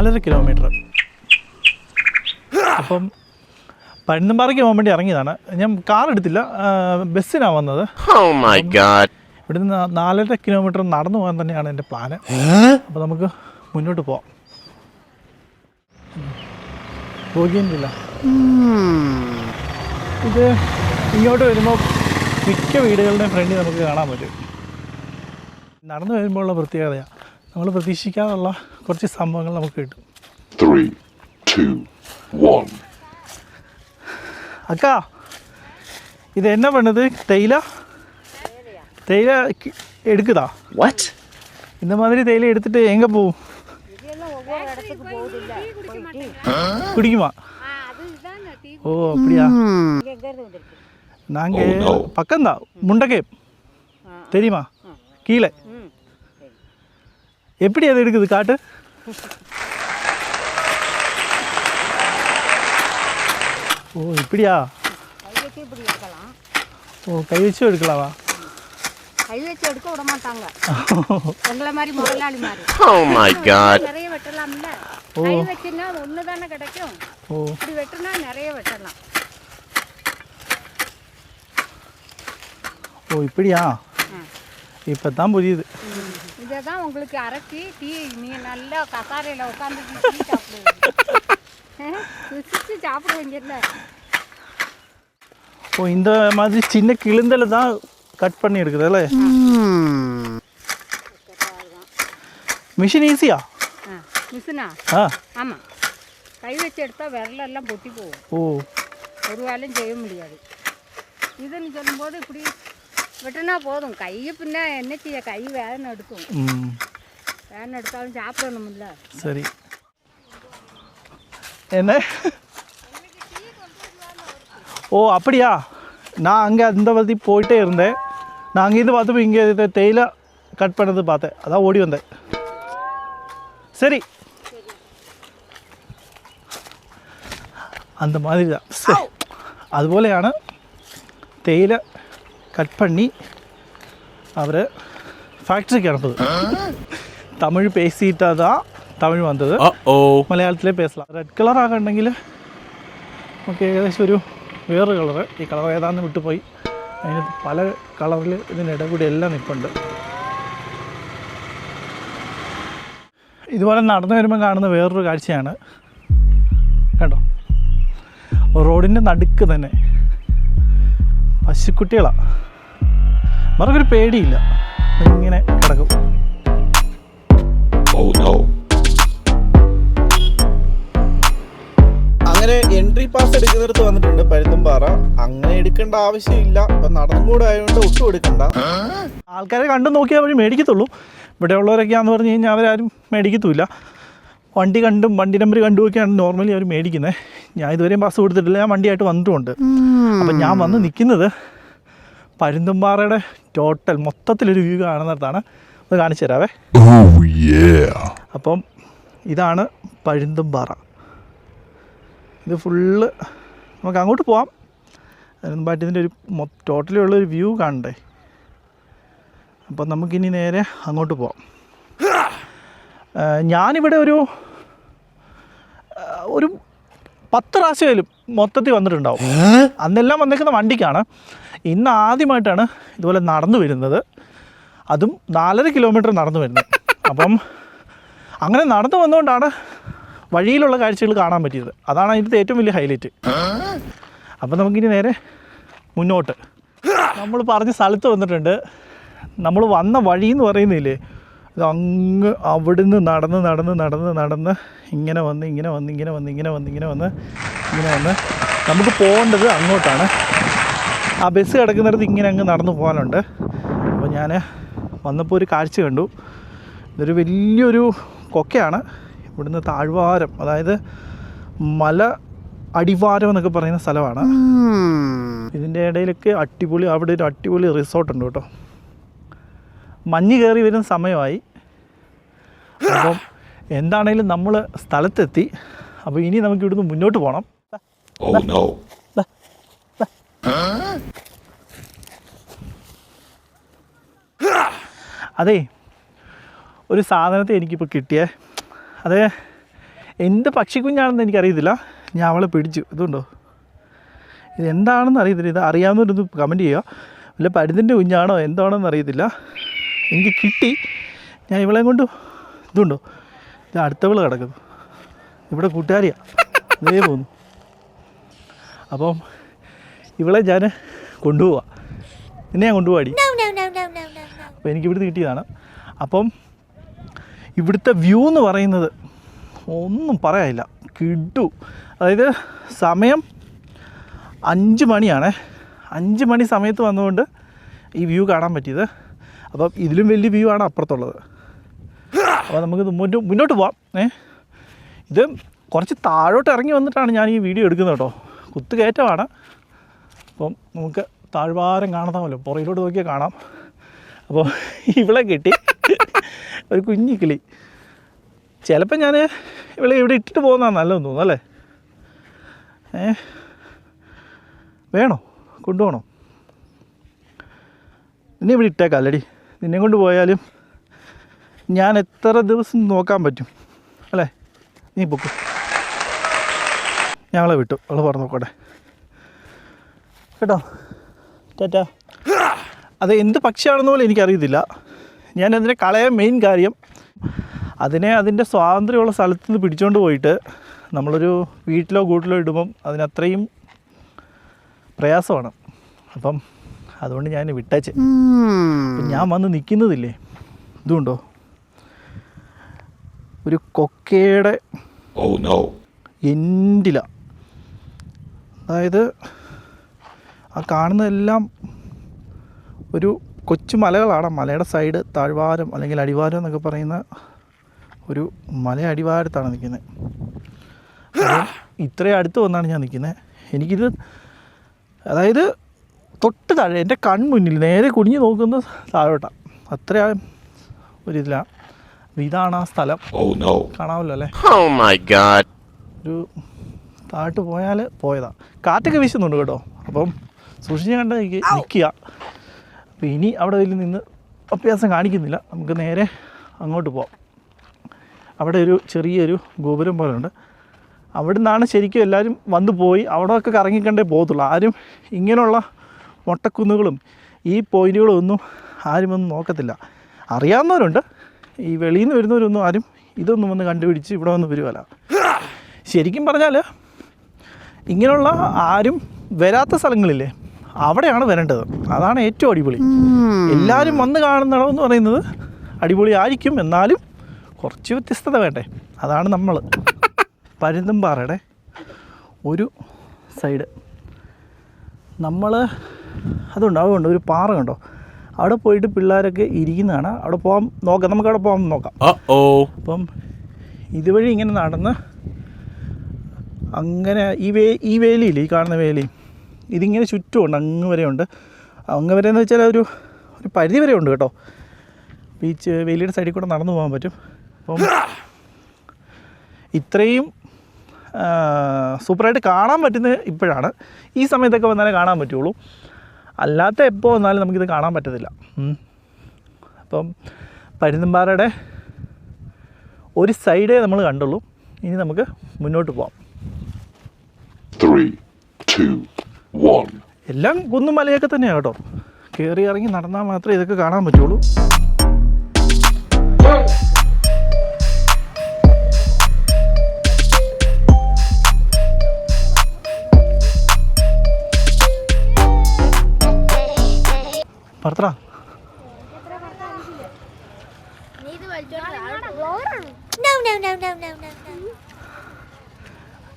4.5 kilometre. അപ്പം പരുന്തുംപാറയ്ക്ക് പോകാൻ വേണ്ടി ഇറങ്ങിയതാണ്. ഞാൻ കാർ എടുത്തില്ല, ബസ്സിനാണ് വന്നത്. ഇവിടുന്ന് 4.5 കിലോമീറ്റർ നടന്നു പോകാൻ തന്നെയാണ് എൻ്റെ പ്ലാന്. അപ്പോൾ നമുക്ക് മുന്നോട്ട് പോവാം. ബോഗിയൻവില്ല ഇത് ഇങ്ങോട്ട് വരുമ്പോൾ മിക്ക വീടുകളുടെയും ഫ്രണ്ടിൽ നമുക്ക് കാണാൻ പറ്റും. നടന്നു വരുമ്പോഴുള്ള പ്രത്യേകതയാണ്, നമ്മൾ പ്രതീക്ഷിക്കാതുള്ള കുറച്ച് സംഭവങ്ങൾ നമുക്ക് കിട്ടും. 3, 2, 1. அக்கா இது என்ன பண்ணுது? தேயிலை எடுக்குதா? வாட்? இந்த மாதிரி தேயிலை எடுத்துட்டு எங்கே போகும்? குடிக்குமா? ஓ அப்படியா? நாங்கள் பக்கம்தான், முண்டகேப் தெரியுமா? கீழே எப்படி அது எடுக்குது காட்டு? ஓ இப்படியா? ஓ கை வச்சு எடுக்கலாமா? கை வச்சு எடுக்க விட மாட்டாங்க, எங்களை மாதிரி முதலாளி மாதிரி. நிறைய வெட்டலாம்ல, கை வச்சுன்னா அது ஒன்று தானே கிடைக்கும். இப்படி வெட்டினா நிறைய வெட்டலாம். ஓ இப்படியா? இப்போ தான் புரியுது. இதை தான் உங்களுக்கு அரைச்சி டீ நீங்கள் நல்லா கசாரையில் உட்காந்து டீ சாப்பிடுவீங்க, ருசிச்சு சாப்பிடுவீங்கல்ல. ஓ இந்த மாதிரி சின்ன கிளிந்தல தான் கட் பண்ணி எடுக்குதுல்ல. மிஷின் ஈஸியா? மிஷினா? ஆமாம், கை வச்சு எடுத்தால் விரலெல்லாம் பொட்டி போகும். ஓ ஒரு வேலையும் செய்ய முடியாது. இதுன்னு சொல்லும்போது இப்படி வெட்டினா போதும். கை பின்ன என்ன செய்ய, கை வேதனை எடுக்கும். வேதனை எடுத்தாலும் சாப்பிடணும்ல. சரி என்ன? ஓ அப்படியா? நான் அங்கே அந்த பற்றி போயிட்டே இருந்தேன். நான் அங்கேருந்து பார்த்தப்போ இங்கே தேயிலை கட் பண்ணது பார்த்தேன், அதான் ஓடி வந்தேன். சரி அந்த மாதிரி தான். അതുപോലെയാണ് തേയില കട്ട് പണി അവർ ഫാക്ടറിക്ക് അனுப்புது. തമിഴ് പേസിയിട്ടതാ തമിഴ് വന്നത്, മലയാളത്തിലേ പേസലാം. റെഡ് കളർ ആകണമെങ്കിൽ നമുക്ക് ഏകദേശം ഒരു വേറൊരു കളറ്, ഈ കളർ ഏതാണെന്ന് വിട്ടുപോയി. അതിന് പല കളറിൽ ഇതിനിടെ കൂടി എല്ലാം നിൽപ്പുണ്ട്. ഇതുപോലെ നടന്നു വരുമ്പോൾ കാണുന്ന വേറൊരു കാഴ്ചയാണ്, കണ്ടോ, റോഡിൻ്റെ നടുക്ക് തന്നെ പശുക്കുട്ടികളാണ്. മറക്കൊരു പേടിയില്ല, ഇങ്ങനെ കിടക്കും. അങ്ങനെ എൻട്രി പാസ് എടുക്കുന്നിടത്ത് വന്നിട്ടുണ്ട് പരുന്തുംപാറ. അങ്ങനെ എടുക്കേണ്ട ആവശ്യമില്ല, ഇപ്പം നടന്നും കൂടെ ആയതുകൊണ്ട് ഒട്ടും എടുക്കണ്ട. ആൾക്കാരെ കണ്ടു നോക്കിയാൽ അവർ മേടിക്കത്തുള്ളൂ. ഇവിടെ ഉള്ളവരൊക്കെയാന്ന് പറഞ്ഞു കഴിഞ്ഞാൽ അവരാരും മേടിക്കത്തുമില്ല. വണ്ടി കണ്ടും വണ്ടി നമ്പർ കണ്ടുമൊക്കെയാണ് നോർമലി അവർ മേടിക്കുന്നത്. ഞാൻ ഇതുവരെയും പാസ് കൊടുത്തിട്ടില്ല, ഞാൻ വണ്ടിയായിട്ട് വന്നിട്ടുമുണ്ട്. അപ്പം ഞാൻ വന്ന് നിൽക്കുന്നത് പരുന്തുംപാറയുടെ ടോട്ടൽ മൊത്തത്തിലൊരു വ്യൂ കാണുന്നിടത്താണ്. അത് കാണിച്ചു തരാവേ. അപ്പം ഇതാണ് പരുന്തുംപാറ. ഇത് ഫുള്ള് നമുക്ക് അങ്ങോട്ട് പോവാം. അതിന് മുമ്പായിട്ട് ഇതിൻ്റെ ഒരു ടോട്ടലി ഉള്ളൊരു വ്യൂ കാണണ്ടേ. അപ്പം നമുക്കിനി നേരെ അങ്ങോട്ട് പോവാം. ഞാനിവിടെ ഒരു 10 പ്രാവശ്യമായാലും മൊത്തത്തിൽ വന്നിട്ടുണ്ടാവും. അന്നെല്ലാം വന്നേക്കുന്ന വണ്ടിക്കാണ്. ഇന്ന് ആദ്യമായിട്ടാണ് ഇതുപോലെ നടന്നു വരുന്നത്, അതും 4.5 കിലോമീറ്റർ നടന്നു വരുന്നത്. അപ്പം അങ്ങനെ നടന്നു വന്നുകൊണ്ടാണ് വഴിയിലുള്ള കാഴ്ചകൾ കാണാൻ പറ്റിയത്. അതാണ് അതിൻ്റെ ഏറ്റവും വലിയ ഹൈലൈറ്റ്. അപ്പം നമുക്കിനി നേരെ മുന്നോട്ട്. നമ്മൾ പറഞ്ഞ സ്ഥലത്ത് വന്നിട്ടുണ്ട്. നമ്മൾ വന്ന വഴി എന്ന് പറയുന്നില്ലേ, ഇത് അങ്ങ് അവിടുന്ന് നടന്ന് ഇങ്ങനെ വന്ന് നമുക്ക് പോകേണ്ടത് അങ്ങോട്ടാണ്. ആ ബസ് കിടക്കുന്നിടത്ത് ഇങ്ങനെ അങ്ങ് നടന്നു പോകാനുണ്ട്. അപ്പോൾ ഞാൻ വന്നപ്പോൾ ഒരു കാഴ്ച കണ്ടു. ഇതൊരു വലിയൊരു കൊക്കയാണ്. ഇവിടുന്ന് താഴ്വാരം, അതായത് മല അടിവാരം എന്നൊക്കെ പറയുന്ന സ്ഥലമാണ്. ഇതിൻ്റെ ഇടയിലൊക്കെ അടിപൊളി, അവിടെ ഒരു അടിപൊളി റിസോർട്ടുണ്ട് കേട്ടോ. മഞ്ഞ് കയറി വരുന്ന സമയമായി. അപ്പം എന്താണേലും നമ്മൾ സ്ഥലത്തെത്തി. അപ്പോൾ ഇനി നമുക്ക് ഇവിടുന്ന് മുന്നോട്ട് പോകണം. അതെ, ഒരു സാധനത്തെ എനിക്കിപ്പോൾ കിട്ടിയേ. അത് എന്ത് പക്ഷിക്കുഞ്ഞാണെന്ന് എനിക്കറിയത്തില്ല. ഞാൻ അവളെ പിടിച്ചു. ഇതുണ്ടോ, ഇതെന്താണെന്ന് അറിയത്തില്ല. ഇത് അറിയാവുന്നവരൊന്ന് കമൻറ്റ് ചെയ്യുക. വല്ല പരുന്തിൻ്റെ കുഞ്ഞാണോ എന്താണെന്ന് അറിയത്തില്ല. എനിക്ക് കിട്ടി. ഞാൻ ഇവളെ കൊണ്ട് ഇതുണ്ടോ, ഇത് അടുത്തവൾ കിടക്കുന്നു. ഇവിടെ കൂട്ടുകാരിയാണ്, അതേ പോന്നു. അപ്പം ഇവളെ ഞാൻ കൊണ്ടുപോവാം. നിന്നെ ഞാൻ കൊണ്ടുപോവാടി. അപ്പോൾ എനിക്കിവിടുന്ന് കിട്ടിയതാണ്. അപ്പം ഇവിടുത്തെ വ്യൂ എന്ന് പറയുന്നത് ഒന്നും പറയാനില്ല, കിട്ടു. അതായത് സമയം 5 മണിയാണ്. 5 മണി സമയത്ത് വന്നുകൊണ്ട് ഈ വ്യൂ കാണാൻ പറ്റിയത്. അപ്പം ഇതിലും വലിയ വ്യൂ ആണ് അപ്പുറത്തുള്ളത്. അപ്പോൾ നമുക്കിത് മുന്നോട്ട് പോവാം. ഇത് കുറച്ച് താഴോട്ട് ഇറങ്ങി വന്നിട്ടാണ് ഞാൻ ഈ വീഡിയോ എടുക്കുന്നത് കേട്ടോ. കുത്തുകയറ്റമാണ്. അപ്പം നമുക്ക് താഴ്വാരം കാണാമല്ലോ, പുറയിലോട്ട് നോക്കിയാൽ കാണാം. അപ്പോൾ ഇവളെ കിട്ടി, ഒരു കുഞ്ഞി കിളി. ചിലപ്പോൾ ഞാൻ ഇവളെ ഇവിടെ ഇട്ടിട്ട് പോകുന്നതാണ് നല്ലതെന്ന് തോന്നുന്നു അല്ലേ? വേണോ, കൊണ്ടുപോകണോ? നിന്നെ ഇവിടെ ഇട്ടേക്കാം അല്ലടി. നിന്നെ കൊണ്ട് പോയാലും ഞാൻ എത്ര ദിവസം നോക്കാൻ പറ്റും അല്ലേ? നീ പൊക്കും. ഞങ്ങളെ വിട്ടു, അവളെ പറഞ്ഞു നോക്കട്ടെ കേട്ടോ. ടാറ്റാ. അത് എന്ത് പക്ഷിയാണെന്ന് പോലും എനിക്കറിയത്തില്ല. ഞാൻ അതിനെ കളയാൻ മെയിൻ കാര്യം, അതിനെ അതിൻ്റെ സ്വാതന്ത്ര്യമുള്ള സ്ഥലത്ത് നിന്ന് പിടിച്ചുകൊണ്ട് പോയിട്ട് നമ്മളൊരു വീട്ടിലോ കൂട്ടിലോ ഇടുമ്പം അതിനത്രയും പ്രയാസമാണ്. അപ്പം അതുകൊണ്ട് ഞാൻ വിട്ടേച്ച്. ഞാൻ വന്ന് നിൽക്കുന്നതില്ലേ, ഇതുണ്ടോ, ഒരു കൊക്കയുടെ എൻഡില. അതായത് ആ കാണുന്നതെല്ലാം ഒരു കൊച്ചു മലകളാണ്. മലയുടെ സൈഡ് താഴ്വാരം അല്ലെങ്കിൽ അടിവാരം എന്നൊക്കെ പറയുന്ന ഒരു മല അടിവാരത്താണ് നിൽക്കുന്നത്. ഇത്രയും അടുത്ത് വന്നാണ് ഞാൻ നിൽക്കുന്നത്. എനിക്കിത് അതായത് തൊട്ട് താഴെ എൻ്റെ കൺമുന്നിൽ നേരെ കുനിഞ്ഞ് നോക്കുന്ന താഴോട്ടാണ്. അത്ര ഒരിതിലാണ്. ഇതാണ് ആ സ്ഥലം. കാണാമല്ലോ അല്ലേ? ഒരു താഴോട്ട് പോയാൽ പോയതാ. കാറ്റൊക്കെ വീശുന്നുണ്ട് കേട്ടോ. അപ്പം സൂക്ഷിച്ച് കണ്ട് നിൽക്കുക. അപ്പോൾ ഇനി അവിടെ വലിയ നിന്ന് അഭ്യാസം കാണിക്കുന്നില്ല. നമുക്ക് നേരെ അങ്ങോട്ട് പോവാം. അവിടെ ഒരു ചെറിയൊരു ഗോപുരം പോലെ ഉണ്ട്. അവിടെ നിന്നാണ് ശരിക്കും എല്ലാവരും വന്നു പോയി അവിടെയൊക്കെ കറങ്ങിക്കണ്ടേ പോകത്തുള്ളൂ. ആരും ഇങ്ങനെയുള്ള മൊട്ടക്കുന്നുകളും ഈ പോയിന്റുകളും ഒന്നും ആരും ഒന്നും നോക്കത്തില്ല. അറിയാവുന്നവരുണ്ട്, ഈ വെളിയിൽ നിന്ന് വരുന്നവരൊന്നും ആരും ഇതൊന്നും വന്ന് കണ്ടുപിടിച്ച് ഇവിടെ വന്ന് വരുമല്ല. ശരിക്കും പറഞ്ഞാൽ ഇങ്ങനെയുള്ള ആരും വരാത്ത സ്ഥലങ്ങളില്ലേ, അവിടെയാണ് വരേണ്ടത്. അതാണ് ഏറ്റവും അടിപൊളി. എല്ലാവരും വന്ന് കാണുന്നിടമെന്ന് പറയുന്നത് അടിപൊളി ആയിരിക്കും, എന്നാലും കുറച്ച് വ്യത്യസ്തത വേണ്ടേ. അതാണ് നമ്മൾ. പരുന്തുംപാറയുടെ ഒരു സൈഡ് നമ്മൾ അതുകൊണ്ട് ഒരു പാറ കണ്ടോ, അവിടെ പോയിട്ട് പിള്ളേരൊക്കെ ഇരിക്കുന്നതാണ്. അവിടെ പോകാൻ നോക്കാം, നമുക്ക് അവിടെ പോകാൻ നോക്കാം. അപ്പം ഇതുവഴി ഇങ്ങനെ നടന്ന് അങ്ങനെ ഈ വേലിയില്ലേ, ഈ കാണുന്ന വേലി, ഇതിങ്ങനെ ചുറ്റുമുണ്ട്. അങ്ങ് വരെ ഉണ്ട്. അങ്ങ് വരെ എന്ന് വെച്ചാൽ ഒരു പരിധി വരെ ഉണ്ട് കേട്ടോ. ബീച്ച് വേലിയുടെ സൈഡിൽ കൂടെ നടന്നു പോകാൻ പറ്റും. അപ്പം ഇത്രയും സൂപ്പറായിട്ട് കാണാൻ പറ്റുന്നത് ഇപ്പോഴാണ്. ഈ സമയത്തൊക്കെ വന്നാലേ കാണാൻ പറ്റുള്ളൂ. അല്ലാത്ത എപ്പോൾ വന്നാലും നമുക്കിത് കാണാൻ പറ്റത്തില്ല. അപ്പം പരുന്തുംപാറയുടെ ഒരു സൈഡേ നമ്മൾ കണ്ടുള്ളൂ. ഇനി നമുക്ക് മുന്നോട്ട് പോകാം. 3, 2, 1. എല്ലാം കുന്നും മലയൊക്കെ തന്നെയാണ് കേട്ടോ. കയറി ഇറങ്ങി നടന്നാൽ മാത്രമേ ഇതൊക്കെ കാണാൻ പറ്റുള്ളൂ. പറത്തടാ.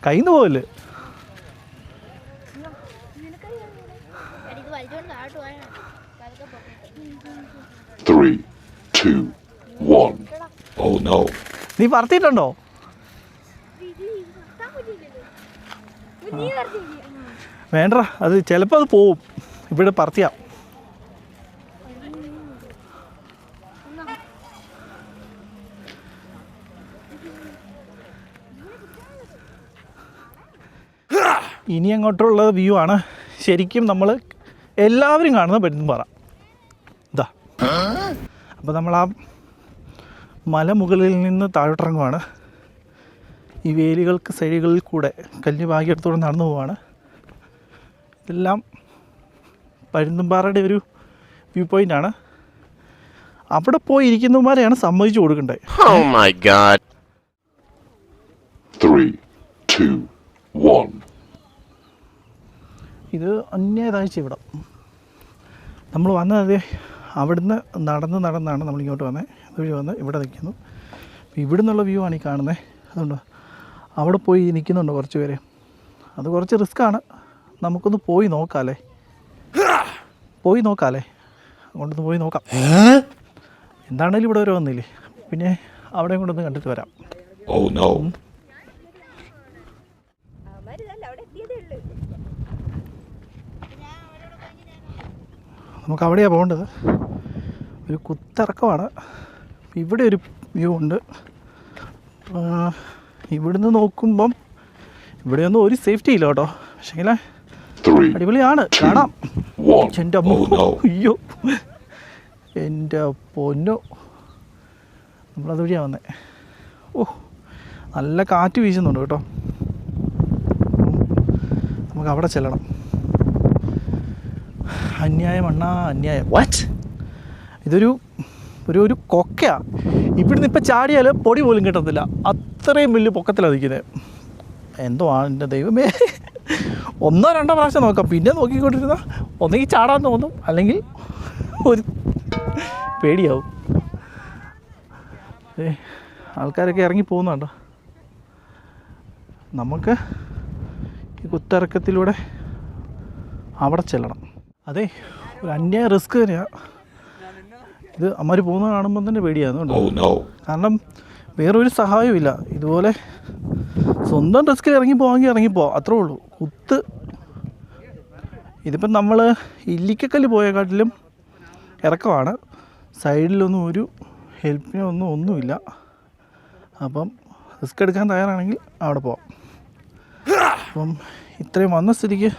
കയ്യിന്ന് പോവല്ലേ? 3, 2, 1. Oh no. നീ പറത്തിയിട്ടുണ്ടോ? വേണ്ട, അത് ചിലപ്പോൾ അത് പോവും. ഇവിടെ പറത്തിയാ. ഇനി അങ്ങോട്ടുള്ള വ്യൂ ആണ് ശരിക്കും നമ്മൾ എല്ലാവരും കാണുന്ന പരുന്തുംപാറ. ഇതാ. അപ്പോൾ നമ്മൾ ആ മലമുകളിൽ നിന്ന് താഴോട്ടിറങ്ങുവാണ്. ഈ വേലികൾക്ക് സൈഡുകളിൽ കൂടെ കല്ല് ഭാഗ്യത്തോടെ നടന്നു പോവാണ്. ഇതെല്ലാം പരുന്തുംപാറയുടെ ഒരു വ്യൂ പോയിൻ്റാണ്. അവിടെ പോയി ഇരിക്കുന്നവന്മാരെയാണ് സമ്മതിച്ചു കൊടുക്കേണ്ടത്. Oh my god. 3, 2, 1. ഇത് അന്യതാഴ്ച ഇവിടെ നമ്മൾ വന്നത് അവിടുന്ന് നടന്നാണ് നമ്മളിങ്ങോട്ട് വന്നത്. അതുവഴി വന്ന് ഇവിടെ നിൽക്കുന്നു. അപ്പോൾ ഇവിടെ നിന്നുള്ള വ്യൂ ആണ് ഈ കാണുന്നത്. അതുകൊണ്ട് അവിടെ പോയി നിൽക്കുന്നുണ്ട് കുറച്ച് പേര്. അത് കുറച്ച് റിസ്ക്കാണ്. നമുക്കൊന്ന് പോയി നോക്കാമല്ലേ, അങ്ങോട്ടൊന്ന് പോയി നോക്കാം. എന്താണേലും ഇവിടെ വരെ വന്നില്ലേ, പിന്നെ അവിടെയും കൊണ്ടൊന്ന് കണ്ടിട്ട് വരാം. Oh no. നമുക്ക് അവിടെയാണ് പോകേണ്ടത്. ഒരു കുത്തിറക്കമാണ്. ഇവിടെ ഒരു വ്യൂ ഉണ്ട്. ഇവിടുന്ന് നോക്കുമ്പം ഇവിടെയൊന്നും ഒരു സേഫ്റ്റി ഇല്ല കേട്ടോ. പക്ഷേങ്കിൽ 3, അടിപൊളിയാണ്, കാണാം. 1. എൻ്റെ Oh no. അയ്യോ, എൻ്റെ പൊന്നോ, നമ്മളതുവഴിയാണ് വന്നത്. ഓ, നല്ല കാറ്റ് വീശുന്നുണ്ട് കേട്ടോ. നമുക്ക് അവിടെ ചെല്ലണം. അന്യായം അണ്ണാ, അന്യായം. What? ഇതൊരു ഒരു കൊക്കയാണ്. ഇവിടുന്ന് ഇപ്പം ചാടിയാൽ പൊടി പോലും കിട്ടത്തില്ല, അത്രയും വലിയ പൊക്കത്തിലാണ് നിൽക്കുന്നത്. എന്തോ ആണ് എൻ്റെ ദൈവമേ. 1-2 പ്രാവശ്യം നോക്കാം, പിന്നെ നോക്കിക്കൊണ്ടിരുന്ന ഒന്നെങ്കിൽ ചാടാൻ തോന്നും, അല്ലെങ്കിൽ ഒരു പേടിയാവും. ആൾക്കാരൊക്കെ ഇറങ്ങി പോകുന്നുണ്ടോ. നമുക്ക് ഈ കുത്തിറക്കത്തിലൂടെ അവിടെ ചെല്ലണം. അതെ, ഒരു അന്യായ റിസ്ക് തന്നെയാണ് ഇത്. അമ്മമാർ പോകുന്നത് കാണുമ്പോൾ തന്നെ പേടിയാണ്. Oh no. കാരണം വേറൊരു സഹായവും ഇല്ല. ഇതുപോലെ സ്വന്തം റിസ്കിൽ ഇറങ്ങിപ്പോവാമെങ്കിൽ ഇറങ്ങിപ്പോവാം, അത്രേ ഉള്ളൂ. ഇതിപ്പം നമ്മൾ ഇല്ലിക്കക്കല്ല് പോയേക്കാട്ടിലും ഇറക്കമാണ്. സൈഡിലൊന്നും ഒരു ഒന്നുമില്ല. അപ്പം റിസ്ക് എടുക്കാൻ തയ്യാറാണെങ്കിൽ അവിടെ പോവാം. അപ്പം ഇത്രയും വന്ന സ്ഥിതിക്ക്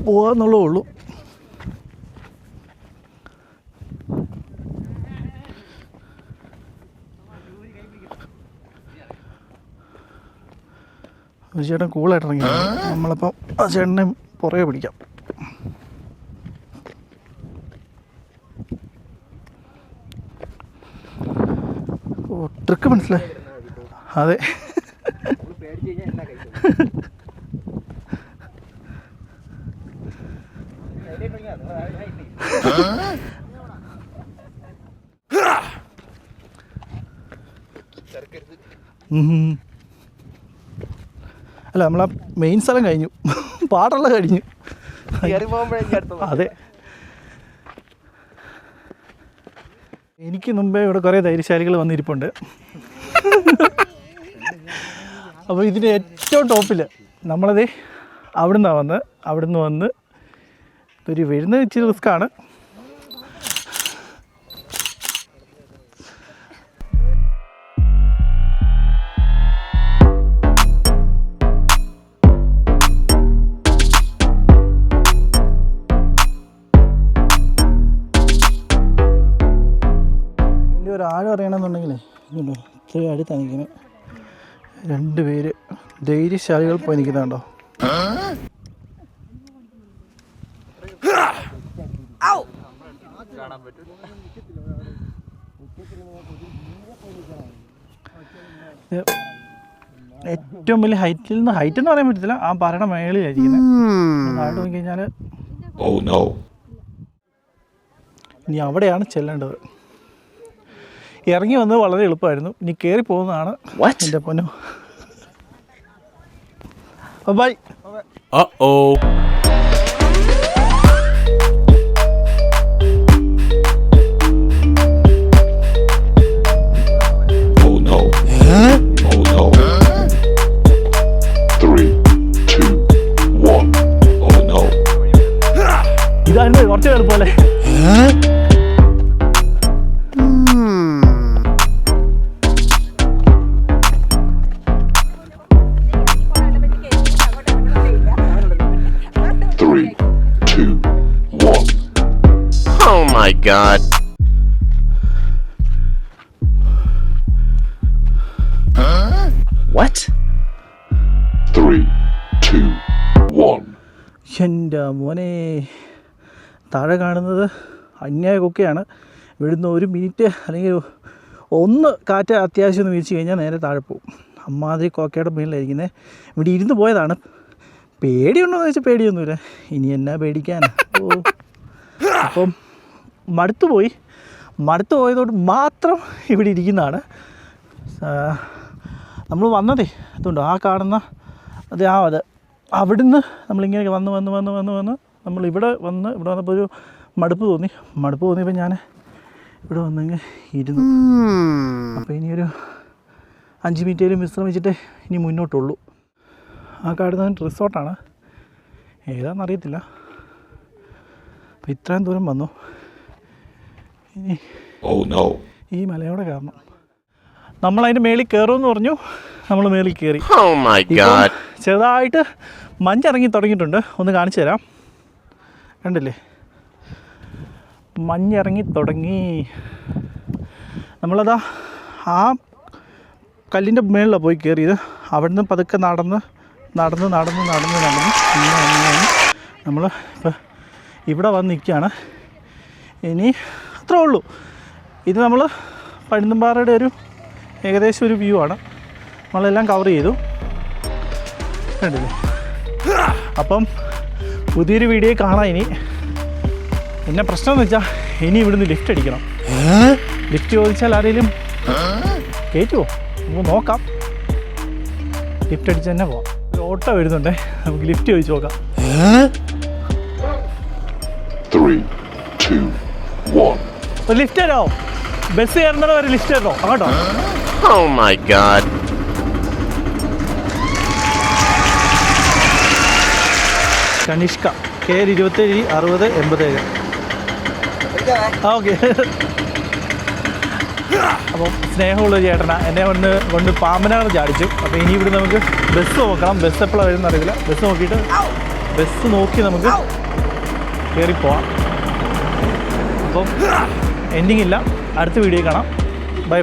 പോകാമെന്നുള്ളേ ഉള്ളൂ. ഒരു ചേട്ടൻ കൂളായിട്ട് ഇറങ്ങി. നമ്മളപ്പം ആ ചേട്ടനെ പുറകെ പിടിക്കാം. ഓ, ട്രിക്ക് മനസ്സിലായി. അതെ, അല്ല, നമ്മളാ മെയിൻ സ്ഥലം കഴിഞ്ഞു, പാടുള്ള കഴിഞ്ഞു. അതെ, എനിക്ക് മുമ്പേ ഇവിടെ കുറേ ധൈര്യശാലികൾ വന്നിരിപ്പുണ്ട്. അപ്പോൾ ഇതിൻ്റെ ഏറ്റവും ടോപ്പിൽ നമ്മളത് അവിടുന്ന് വന്ന് ഒരു വരുന്ന ഇച്ചിരി റിസ്ക്കാണ്. ഒരു ആഴം അറിയണമെന്നുണ്ടെങ്കിലേ ഇതുണ്ടോ, ഇത്രയും അടുത്താണ് നിൽക്കുന്നത്. 2 പേര് ധൈര്യശാലികൾ പോയി നിൽക്കുന്നുണ്ടോ. ഏറ്റവും വലിയ ഹൈറ്റ് എന്ന് പറയാൻ പറ്റത്തില്ല, ആ പാറയുടെ മേളിലായിരിക്കുന്നത്. താഴോട്ട് നോക്കിക്കഴിഞ്ഞാൽ ഇനി അവിടെയാണ് ചെല്ലേണ്ടത്. ഇറങ്ങി വന്നത് വളരെ എളുപ്പമായിരുന്നു, ഇനി കയറി പോകുന്നതാണ് എൻ്റെ പൊന്നോ. ബൈ. ഇതായിരുന്നു കുറച്ച് എളുപ്പമല്ലേ. Oh my god. What? 3, 2, 1. എൻ്റെ മോനെ, താഴെ കാണുന്നത് അന്യായ കൊക്കയാണ്. ഇവിടുന്ന് 1 മിനിറ്റ് അല്ലെങ്കിൽ ഒന്ന് കാറ്റ് അത്യാവശ്യം ഒന്ന് വീഴ്ച കഴിഞ്ഞാൽ നേരെ താഴെ പോകും. അമ്മാതിരി കൊക്കയുടെ മേളിലായിരിക്കുന്നത്. ഇവിടെ ഇരുന്ന് പോയതാണ്. പേടിയുണ്ടോയെന്ന് ചോദിച്ചാൽ പേടിയൊന്നുമില്ല. ഇനി എന്നാ പേടിക്കാനാ? അപ്പം മടുത്തു പോയതുകൊണ്ട് മാത്രം ഇവിടെ ഇരിക്കുന്നതാണ്. നമ്മൾ വന്നതേ അതുകൊണ്ട് ആ കാണുന്ന അത് അവിടുന്ന് നമ്മളിങ്ങനെ വന്ന് നമ്മളിവിടെ വന്നപ്പോൾ ഒരു മടുപ്പ് തോന്നിയപ്പോൾ ഞാൻ ഇവിടെ വന്നിങ്ങനെ ഇരുന്നു. അപ്പോൾ ഇനിയൊരു 5 മിനിറ്റേലും വിശ്രമിച്ചിട്ട് ഇനി മുന്നോട്ടുള്ളൂ. ആ കാണുന്നത് റിസോർട്ടാണ്, ഏതാണെന്നറിയത്തില്ല. അപ്പോൾ ഇത്രയും ദൂരം വന്നു. ഇനി ഈ മലയോടെ കയറണം. നമ്മളതിൻ്റെ മേളിൽ കയറുമെന്ന് പറഞ്ഞു. നമ്മൾ മേളിൽ കയറി. Oh my God. ചെറുതായിട്ട് മഞ്ഞിറങ്ങി തുടങ്ങിയിട്ടുണ്ട്. ഒന്ന് കാണിച്ചു തരാം. കണ്ടില്ലേ, മഞ്ഞിറങ്ങി തുടങ്ങി. നമ്മളതാ ആ കല്ലിൻ്റെ മേളിലാണ് പോയി കയറിയത്. അവിടെ നിന്ന് പതുക്കെ നടന്ന് നമ്മൾ ഇപ്പം ഇവിടെ വന്ന് നിൽക്കുകയാണ്. ഇനി അത്രേ ഉള്ളൂ. ഇത് നമ്മൾ പരുന്തുംപാറയുടെ ഏകദേശം ഒരു വ്യൂ ആണ്. നമ്മളെല്ലാം കവർ ചെയ്തു. കണ്ടില്ലേ? അപ്പം പുതിയൊരു വീഡിയോ കാണാം. ഇനി പിന്നെ പ്രശ്നം എന്ന് വെച്ചാൽ ഇനി ഇവിടുന്ന് ലിഫ്റ്റ് അടിക്കണം. ലിഫ്റ്റ് ചോദിച്ചാൽ ആരെങ്കിലും കയറ്റുമോ? നമുക്ക് നോക്കാം. ലിഫ്റ്റ് അടിച്ച് തന്നെ പോവാം. ഒരു ഓട്ടോ വരുന്നുണ്ടേ, നമുക്ക് ലിഫ്റ്റ് ചോദിച്ച് നോക്കാം. 3, 2, 1. ഒരു ലിഫ്റ്റ് തരാമോ? ബസ് കയറുന്നത് ഒരു ലിഫ്റ്റ് തരണോ? അങ്ങോട്ടോ? Oh my God. Kanishka KL 27 60 87. Okay. അപ്പം സ്നേഹമുള്ളൊരു ചേട്ടനാ എന്നെ കൊണ്ട് പാമ്പനാറ് ചാടിച്ചു. അപ്പോൾ ഇനി ഇവിടെ നമുക്ക് ബസ് നോക്കണം. ബസ് എപ്പോഴാണ് വരുന്നത് അറിയില്ല. ബസ് നോക്കിയിട്ട് ബസ് നോക്കി നമുക്ക് കയറിപ്പോവാം. അപ്പം എൻഡിങ് ഇല്ല. അടുത്ത വീഡിയോ കാണാം. ബൈ.